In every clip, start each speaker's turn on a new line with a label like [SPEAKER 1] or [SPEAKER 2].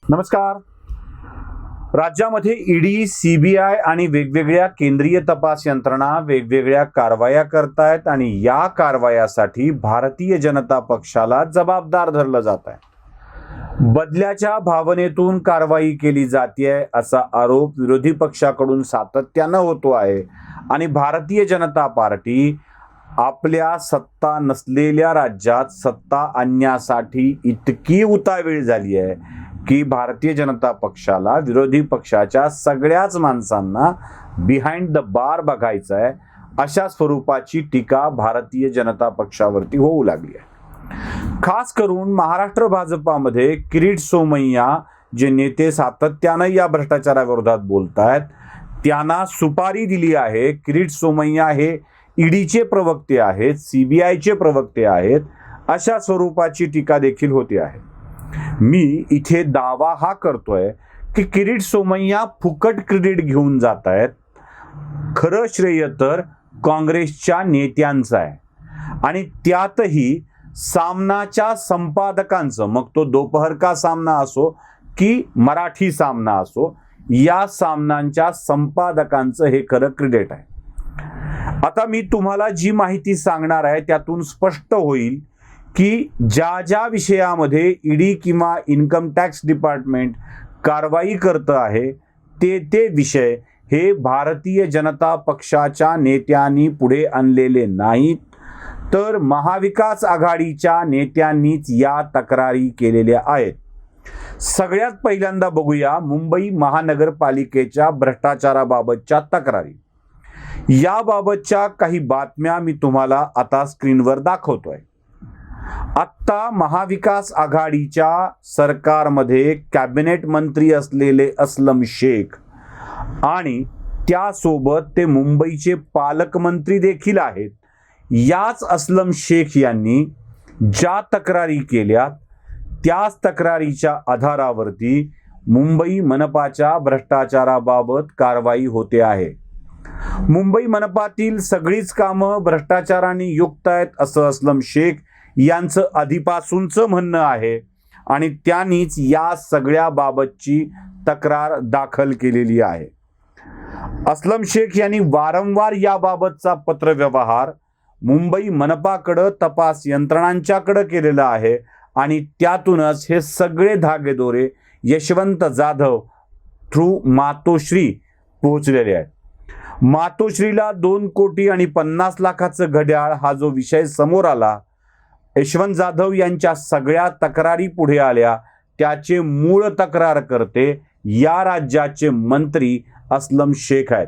[SPEAKER 1] नमस्कार. राज्यामध्ये ED, CBI आणि वेगवेगळ्या केंद्रीय तपास यंत्रणा वेगवेगळ्या कारवाया करतायत आणि या कारवायासाठी भारतीय जनता पक्षाला जबाबदार धरलं जात आहे. बदल्याच्या भावनेतून कारवाई केली जाते असा आरोप विरोधी पक्षाकडून सातत्यानं होतो आहे आणि भारतीय जनता पार्टी आपल्या सत्ता नसलेल्या राज्यात सत्ता आणण्यासाठी इतकी उतावीळ झाली आहे की भारतीय जनता पक्षाला विरोधी पक्षाच्या सगळ्याच माणसांना बिहाइंड द बार बघायचं आहे अशा स्वरूपाची टीका भारतीय जनता पक्षावरती होऊ लागली आहे. खास करून महाराष्ट्र भाजपामध्ये किरीट सोमय्या जे नेते सातत्यानं या भ्रष्टाचाराविरोधात बोलतायत त्यांना सुपारी दिली आहे. किरीट सोमय्या हे ईडीचे प्रवक्ते आहेत, सीबीआयचे प्रवक्ते आहेत अशा स्वरूपाची टीका देखील होते आहे. मी इथे दावा हा करतोय की किरीट सोमय्या फुकट क्रेडिट घेऊन जात आहेत. खरं श्रेय तर काँग्रेसच्या नेत्यांचं आहे आणि त्यातही सामनाच्या संपादकांचं, मग तो दोपहर का सामना असो की मराठी सामना असो, या सामन्यांच्या संपादकांचं हे खरं क्रेडिट आहे. आता मी तुम्हाला जी माहिती सांगणार आहे त्यातून स्पष्ट होईल की ज्या ज्या विषयामध्ये ईडी किंवा इन्कम टॅक्स डिपार्टमेंट कारवाई करत आहे ते विषय हे भारतीय जनता पक्षाच्या नेत्यांनी पुढे आणलेले नाहीत, तर महाविकास आघाडीच्या नेत्यांनीच या तक्रारी केलेल्या आहेत. सगळ्यात पहिल्यांदा बघूया मुंबई महानगरपालिकेच्या भ्रष्टाचाराबाबतच्या तक्रारी. याबाबतच्या काही बातम्या मी तुम्हाला आता स्क्रीनवर दाखवतोय. आत्ता महाविकास आघाडीच्या सरकारमध्ये कॅबिनेट मंत्री असलेले अस्लम शेख आणि त्यासोबत ते मुंबईचे पालकमंत्री देखील आहेत. याच अस्लम शेख यांनी ज्या तक्रारी केल्या त्याच तक्रारीच्या आधारावरती मुंबई मनपाच्या भ्रष्टाचाराबाबत कारवाई होते आहे. मुंबई मनपातील सगळीच कामं भ्रष्टाचाराने युक्त आहेत असं अस्लम शेख यांचं आधीपासूनचं म्हणणं आहे आणि त्यांनीच या सगळ्या बाबतची तक्रार दाखल केलेली आहे. अस्लम शेख यांनी वारंवार याबाबतचा पत्रव्यवहार मुंबई मनपाकडं तपास यंत्रणांच्याकडे केलेला आहे आणि त्यातूनच हे सगळे धागेदोरे यशवंत जाधव थ्रू मातोश्री पोहोचलेले आहेत. मातोश्रीला 2,50,00,000चं घड्याळ हा जो विषय समोर आला, यशवंत जाधव यांच्या सगळ्या तक्रारी पुढे आल्या, त्याचे मूळ तक्रार करते या राज्याचे मंत्री अस्लम शेख आहेत.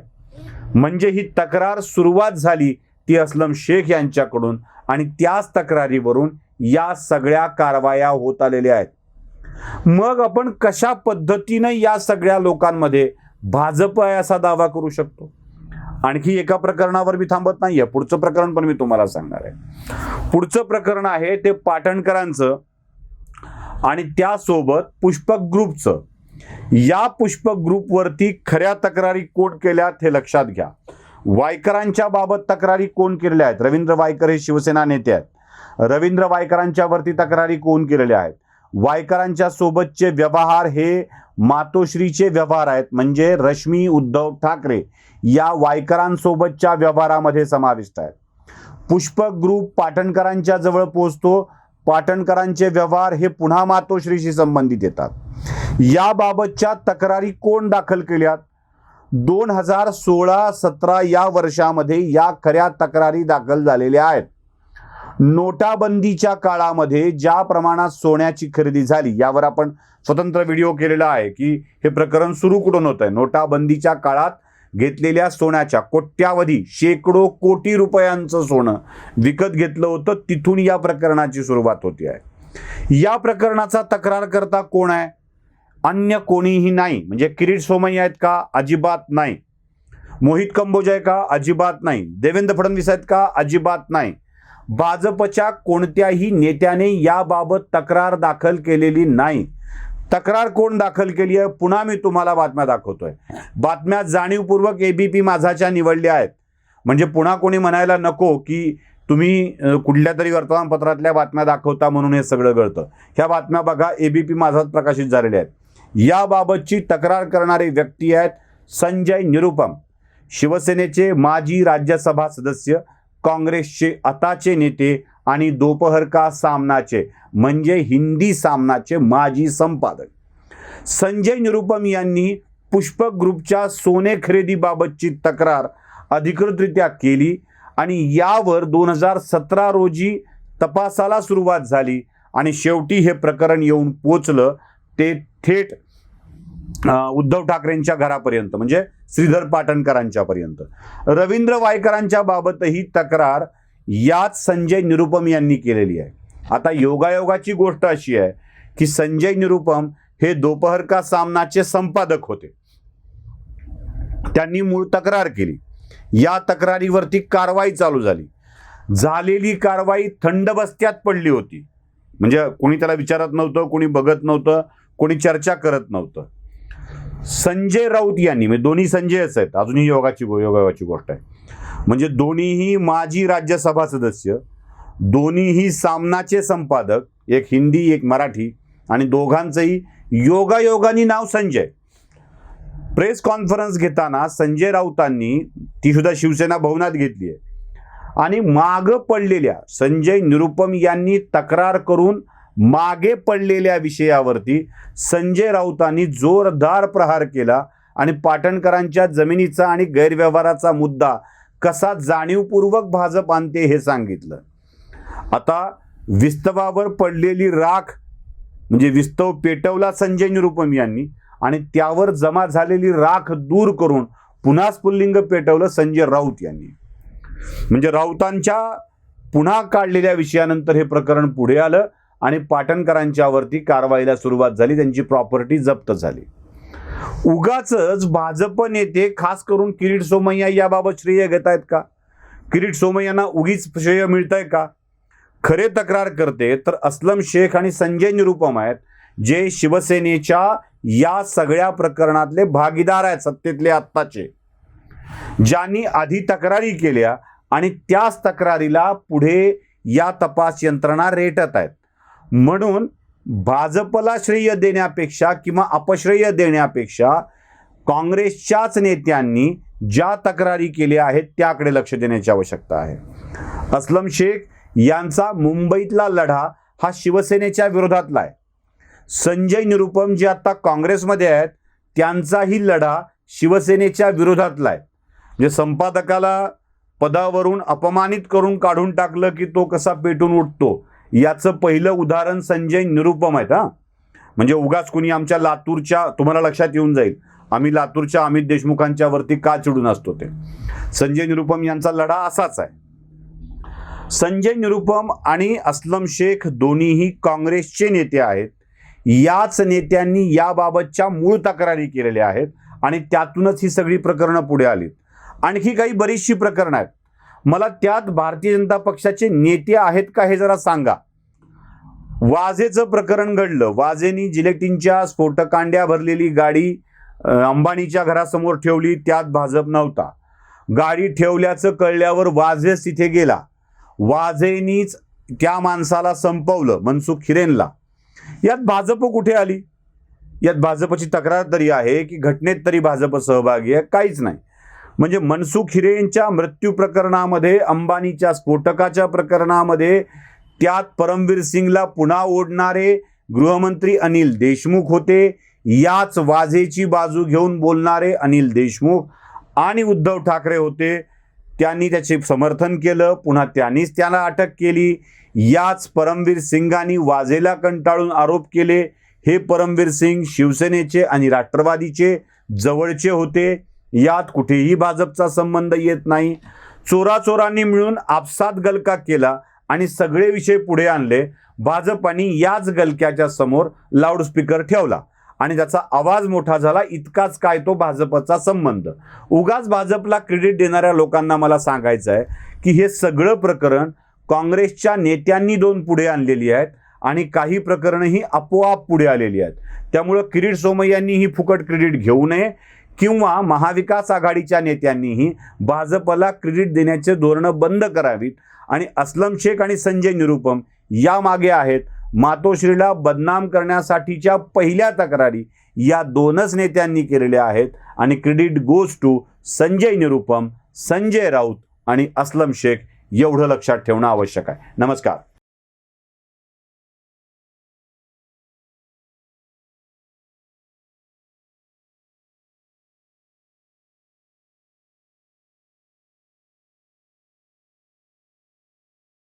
[SPEAKER 1] म्हणजे ही तक्रार सुरुवात झाली ती अस्लम शेख यांच्याकडून आणि त्याच तक्रारीवरून या सगळ्या कारवाया होत आलेल्या आहेत. मग आपण कशा पद्धतीनं या सगळ्या लोकांमध्ये भाजप आहे असा दावा करू शकतो? आणखी एका प्रकरणावर मी थांबत नाहीये, पुढचं प्रकरण पण मी तुम्हाला सांगणार आहे. पुढचं प्रकरण आहे ते पाटणकरांचं आणि त्यासोबत पुष्पक ग्रुपचं. या पुष्पक ग्रुपवरती खऱ्या तक्रारी कोण केल्यात हे लक्षात घ्या. वायकरांच्या बाबत तक्रारी कोण केलेल्या आहेत? रवींद्र वायकर हे शिवसेना नेते आहेत. रवींद्र वायकरांच्या वरती तक्रारी कोण केलेल्या आहेत? वायकरांच्या सोबतचे व्यवहार हे मातोश्रीचे व्यवहार आहेत, म्हणजे रश्मी उद्धव ठाकरे या वायकरांसोबतच्या व्यवहारामध्ये समाविष्ट आहेत. पुष्पक ग्रुप पाटणकरांच्या जवळ पोहोचतो. पाटणकरांचे व्यवहार हे पुन्हा मातोश्रीशी संबंधित येतात. याबाबतच्या तक्रारी कोण दाखल केल्यात? 2016-17 या वर्षामध्ये या खऱ्या तक्रारी दाखल झालेल्या आहेत. नोटाबंदीच्या काळामध्ये ज्या प्रमाणात सोन्याची खरेदी झाली यावर आपण स्वतंत्र व्हिडिओ केलेला आहे की हे प्रकरण सुरू कुठून होत आहे. नोटाबंदीच्या काळात घेतलेल्या सोन्याच्या कोट्यावधी शेकडो कोटी रुपयांचं सोनं विकत घेतलं होतं, तिथून या प्रकरणाची सुरुवात होती आहे. या प्रकरणाचा तक्रार करता कोण आहे? अन्य कोणीही नाही. म्हणजे किरीट सोमय्या आहेत का? अजिबात नाही. मोहित कंबोज आहे का? अजिबात नाही. देवेंद्र फडणवीस आहेत का? अजिबात नाही. भाजपच्या कोणत्याही नेत्याने याबाबत तक्रार दाखल केलेली नाही. तक्रार कोण दाखल केली आहे? पुन्हा मी तुम्हाला बातम्या दाखवतोय. बातम्या जाणीवपूर्वक एबीपी माझाच्या निवडल्या आहेत, म्हणजे पुन्हा कोणी म्हणायला नको की तुम्ही कुठल्या तरी वर्तमानपत्रातल्या बातम्या दाखवता म्हणून हे सगळं घडतं. ह्या बातम्या बघा, एबीपी माझाच प्रकाशित झालेल्या आहेत. याबाबतची तक्रार करणारे व्यक्ती आहेत संजय निरुपम, शिवसेनेचे माजी राज्यसभा सदस्य, काँग्रेसचे आताचे नेते आणि दोपहर का सामनाचे म्हणजे हिंदी सामनाचे माजी संपादक। संजय निरुपम यांनी पुष्पक ग्रुपच्या सोने खरेदीबाबतची तक्रार अधिकृतरित्या केली आणि यावर 2017 रोजी तपासाला सुरुवात झाली आणि शेवटी हे प्रकरण येऊन पोचलं ते थेट उद्धव ठाकरेंच्या घरापर्यंत, म्हणजे श्रीधर पाटणकरांच्या पर्यंत। रवींद्र वायकरांच्या बाबतही तक्रार याच संजय निरुपम यांनी केलेली आहे। आता योगायोगाची गोष्ट अशी आहे की संजय निरुपम हे दोपहर का सामनाचे संपादक होते। त्यांनी मूळ तक्रार केली, या तक्रारीवरती कारवाई चालू झाली। झालेली कारवाई थंड बस्त्यात पडली होती, म्हणजे कोणी त्याला विचारत नव्हतं, कोणी बघत नव्हतं, कोणी चर्चा करत नव्हतं। संजय राऊत यांनी, म्हणजे दोन्ही संजयच आहेत, अजूनही योगायोगाची गोष्ट आहे, म्हणजे दोन्हीही माजी राज्यसभा सदस्य, दोन्हीही सामनाचे संपादक, एक हिंदी एक मराठी, आणि दोघांचंही योगायोगानी नाव संजय। प्रेस कॉन्फरन्स घेताना संजय राऊतांनी ती सुद्धा शिवसेना भवनात घेतली आहे आणि मागे पडलेल्या संजय निरुपम यांनी तक्रार करून मागे पडलेल्या विषयावरती संजय राऊतांनी जोरदार प्रहार केला आणि पाटणकरांच्या जमिनीचा आणि गैरव्यवहाराचा मुद्दा कसा जाणीवपूर्वक भाजप आणते हे सांगितलं। आता विस्तवावर पडलेली राख म्हणजे विस्तव पेटवला संजय निरुपम यांनी आणि त्यावर जमा झालेली राख दूर करून पुन्हा स्फुल्लिंग पेटवलं संजय राऊत यांनी। म्हणजे राऊतांच्या पुन्हा काढलेल्या विषयानंतर हे प्रकरण पुढे आलं आणि पाटणकरांच्यावरती कारवाईला सुरुवात झाली, त्यांची प्रॉपर्टी जप्त झाली। उगाचच भाजप नेते खास करून किरीट सोमय्या याबाबत श्रेय घेत आहेत का? किरीट सोमय्यांना उगीच श्रेय मिळतंय का? खरे तक्रार करते तर अस्लम शेख आणि संजय निरुपम आहेत, जे शिवसेनेच्या या सगळ्या प्रकरणातले भागीदार आहेत, सत्तेतले आत्ताचे, ज्यांनी आधी तक्रारी केल्या आणि त्याच तक्रारीला पुढे या तपास यंत्रणा रेटत आहेत। म्हणून भाजपला श्रेय देण्यापेक्षा किंवा अपश्रेय देण्यापेक्षा काँग्रेसच्याच नेत्यांनी ज्या तक्रारी केल्या आहेत त्याकडे लक्ष देण्याची आवश्यकता आहे। अस्लम शेख यांचा मुंबईतला लढा हा शिवसेनेच्या विरोधातला आहे। संजय निरुपम जे आता काँग्रेसमध्ये आहेत त्यांचाही लढा शिवसेनेच्या विरोधातला आहे। म्हणजे संपादकाला पदावरून अपमानित करून काढून टाकलं की तो कसा पेटून उठतो याचं पहिलं उदाहरण संजय निरुपम आहेत। म्हणजे उगाच कुणी आमच्या लातूरच्या, तुम्हाला लक्षात येऊन जाईल आम्ही लातूरच्या अमित देशमुखांच्या वरती का चिडून असतो ते, संजय निरुपम यांचा लढा असाच आहे। संजय निरुपम आणि अस्लम शेख दोन्हीही काँग्रेसचे नेते आहेत। याच नेत्यांनी याबाबतच्या मूळ तक्रारी केलेल्या आहेत आणि त्यातूनच ही सगळी प्रकरणं पुढे आलीत। आणखी काही बरीचशी प्रकरणं आहेत, मला त्यात भारतीय जनता पक्षाचे नेते आहेत का हे जरा सांगा। वाझेचं प्रकरण घडलं, वाझेनी जिलेटिनच्या स्फोटकांड्या भरलेली गाडी अंबानीच्या घरासमोर ठेवली, त्यात भाजप नव्हता। गाडी ठेवल्याचं कळल्यावर वाझेच तिथे गेला, वाझेनीच त्या माणसाला संपवलं, मनसुख हिरेनला। यात भाजप कुठे आली? यात भाजपची तक्रार तरी आहे की घटनेत तरी भाजप सहभागी आहे? काहीच नाही। म्हणजे मनसुख हिरेनच्या मृत्यू प्रकरणामध्ये, अंबानीच्या स्फोटकाच्या प्रकरणामध्ये त्यात परमवीर सिंगला पुन्हा ओढणारे गृहमंत्री अनिल देशमुख होते। याच वाझेची बाजू घेऊन बोलणारे अनिल देशमुख आणि उद्धव ठाकरे होते, त्यांनी त्याचे समर्थन केलं, पुन्हा त्यांनीच त्याला अटक केली। याच परमवीर सिंगांनी वाझेला कंटाळून आरोप केले। हे परमवीर सिंग शिवसेनेचे आणि राष्ट्रवादीचे जवळचे होते, यात कुठेही भाजपचा संबंध येत नाही। चोराचोरांनी मिळून आपसात गलका केला आणि सगळे विषय पुढे आणले। भाजपाने याच गलक्याच्या समोर लाऊडस्पीकर ठेवला आणि त्याचा आवाज मोठा झाला, इतकाच काय तो भाजपचा संबंध। उगाच भाजपला क्रेडिट देणाऱ्या लोकांना मला सांगायचं आहे की हे सगळं प्रकरण काँग्रेसच्या नेत्यांनी दोन पुढे आणलेली आहेत आणि काही प्रकरणं ही आपोआप पुढे आलेली आहेत। त्यामुळे किरीट सोमय्यांनी ही फुकट क्रेडिट घेऊ नये किंवा महाविकास आघाडीच्या नेत्यांनीही भाजपला क्रेडिट देण्याचे धोरणं बंद करावीत आणि अस्लम शेख आणि संजय निरुपम या मागे आहेत। मातोश्रीला बदनाम करण्यासाठीच्या पहिल्या तक्रारी या दोनच नेत्यांनी केलेल्या आहेत आणि credit goes to Sanjay Nirupam, Sanjay Raut आणि अस्लम शेख एवढं लक्षात ठेवणं आवश्यक आहे. नमस्कार.